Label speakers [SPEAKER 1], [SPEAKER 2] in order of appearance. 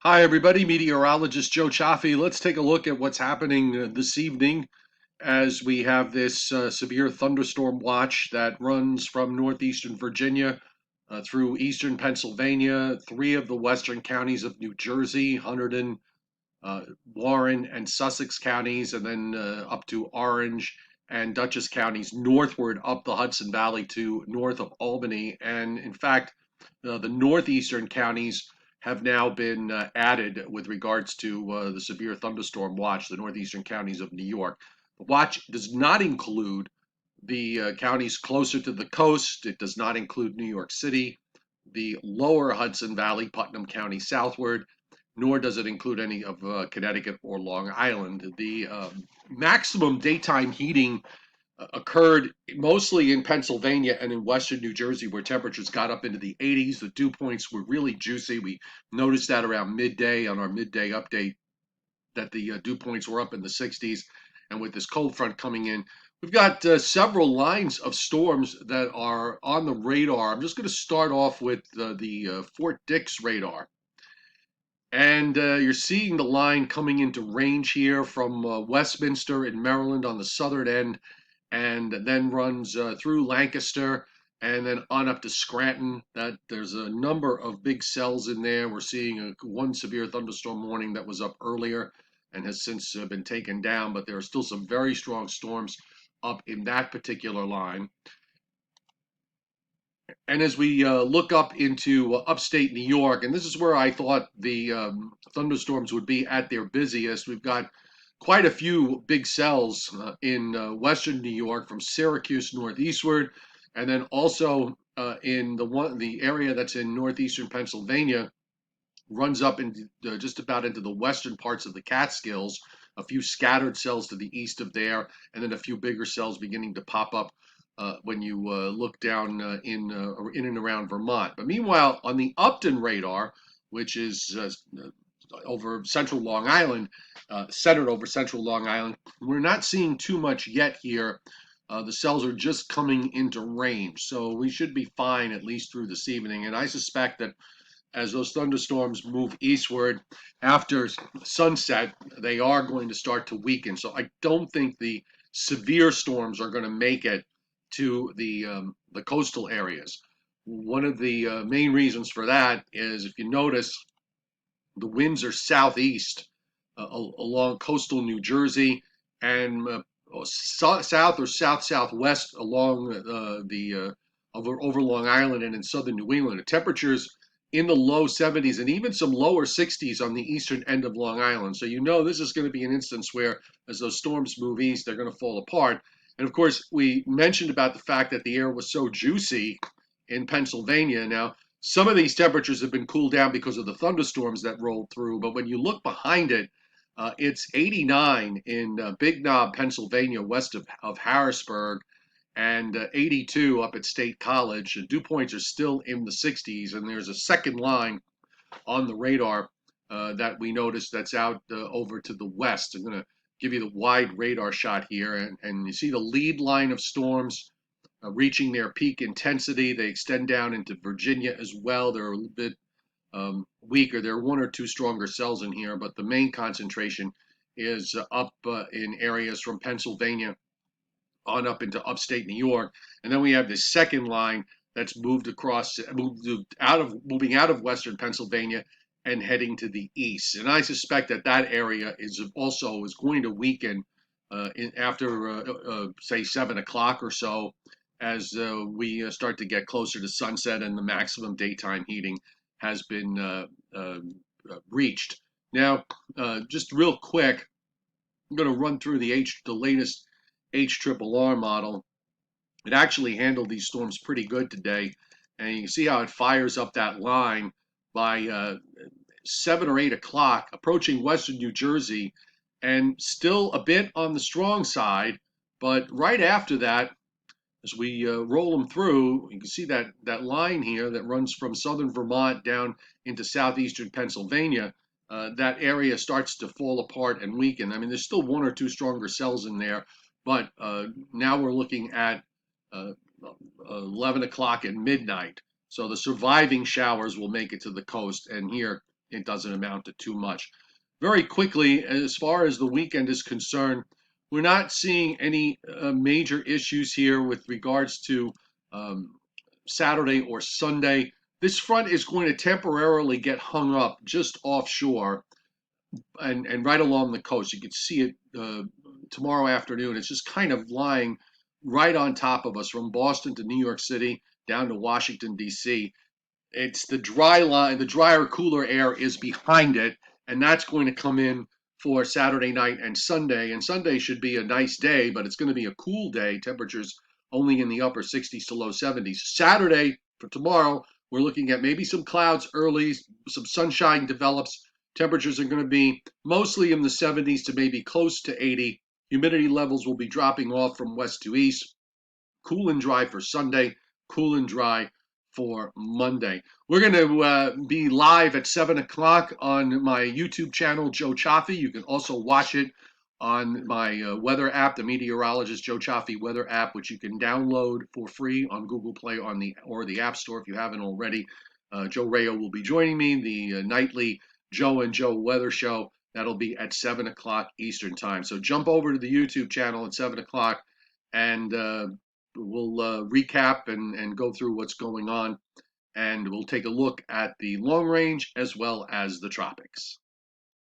[SPEAKER 1] Hi, everybody. Meteorologist Joe Cioffi. Let's take a look at what's happening this evening as we have this severe thunderstorm watch that runs from northeastern Virginia through eastern Pennsylvania, three of the western counties of New Jersey, Hunterdon, Warren, and Sussex counties, and then up to Orange and Dutchess counties northward up the Hudson Valley to north of Albany. And in fact, the northeastern counties have now been added with regards to the severe thunderstorm watch, the northeastern counties of New York. The watch does not include the counties closer to the coast. It does not include New York City, the lower Hudson Valley, Putnam County southward, nor does it include any of Connecticut or Long Island. The maximum daytime heating occurred mostly in Pennsylvania and in western New Jersey, where temperatures got up into the 80s. The dew points were really juicy. We noticed that around midday on our midday update that the dew points were up in the 60s. And with this cold front coming in, we've got several lines of storms that are on the radar. I'm just going to start off with the Fort Dix radar. And you're seeing the line coming into range here from Westminster in Maryland on the southern end, and then runs through Lancaster and then on up to Scranton. That there's a number of big cells in there. We're seeing one severe thunderstorm warning that was up earlier and has since been taken down, but there are still some very strong storms up in that particular line. And as we look up into upstate New York, and this is where I thought the thunderstorms would be at their busiest, we've got quite a few big cells in western New York from Syracuse northeastward, and then also in the area that's in northeastern Pennsylvania, runs up into just about into the western parts of the Catskills. A few scattered cells to the east of there, and then a few bigger cells beginning to pop up when you look down in and around Vermont. But meanwhile, on the Upton radar, which is over central Long Island, centered over central Long Island, we're not seeing too much yet here. The cells are just coming into range, so we should be fine at least through this evening. And I suspect that as those thunderstorms move eastward after sunset, they are going to start to weaken. So I don't think the severe storms are going to make it to the coastal areas. One of the main reasons for that is, if you notice, the winds are southeast along coastal New Jersey and south or southwest along over Long Island and in southern New England. The temperatures in the low 70s and even some lower 60s on the eastern end of Long Island. So you know this is going to be an instance where, as those storms move east, they're going to fall apart. And of course, we mentioned about the fact that the air was so juicy in Pennsylvania. Now, some of these temperatures have been cooled down because of the thunderstorms that rolled through, but when you look behind it, it's 89 in Big Knob, Pennsylvania, west of Harrisburg, and 82 up at State College. The dew points are still in the 60s, and there's a second line on the radar that we noticed that's out over to the west. I'm going to give you the wide radar shot here, and you see the lead line of storms reaching their peak intensity. They extend down into Virginia as well. They're a little bit weaker. There are one or two stronger cells in here, but the main concentration is up in areas from Pennsylvania on up into upstate New York. And then we have this second line that's moving out of western Pennsylvania and heading to the east. And I suspect that that area is going to weaken after say 7 o'clock or so, as we start to get closer to sunset and the maximum daytime heating has been reached. Now, just real quick, I'm going to run through the latest HRRR model. It actually handled these storms pretty good today, and you can see how it fires up that line by 7 or 8 o'clock, approaching western New Jersey, and still a bit on the strong side. But right after that, as we roll them through, you can see that line here that runs from southern Vermont down into southeastern Pennsylvania. That area starts to fall apart and weaken. I mean, there's still one or two stronger cells in there, but now we're looking at 11 o'clock and midnight. So the surviving showers will make it to the coast. And here it doesn't amount to too much. Very quickly, as far as the weekend is concerned, we're not seeing any major issues here with regards to um, Saturday or Sunday. This front is going to temporarily get hung up just offshore and right along the coast. You can see it tomorrow afternoon. It's just kind of lying right on top of us from Boston to New York City down to Washington, D.C. It's the dry line, the drier, cooler air is behind it, and that's going to come in for Saturday night and Sunday. And Sunday should be a nice day, but it's going to be a cool day. Temperatures only in the upper 60s to low 70s. Saturday for tomorrow, we're looking at maybe some clouds early, some sunshine develops. Temperatures are going to be mostly in the 70s to maybe close to 80. Humidity levels will be dropping off from west to east. Cool and dry for Sunday, cool and dry for Monday. We're going to be live at 7 o'clock on my YouTube channel, Joe Cioffi. You can also watch it on my weather app, the Meteorologist Joe Cioffi weather app, which you can download for free on Google Play or the App Store if you haven't already. Joe Rayo will be joining me, the nightly Joe and Joe weather show. That'll be at 7 o'clock Eastern time. So jump over to the YouTube channel at 7 o'clock and we'll recap and go through what's going on, and we'll take a look at the long range as well as the tropics.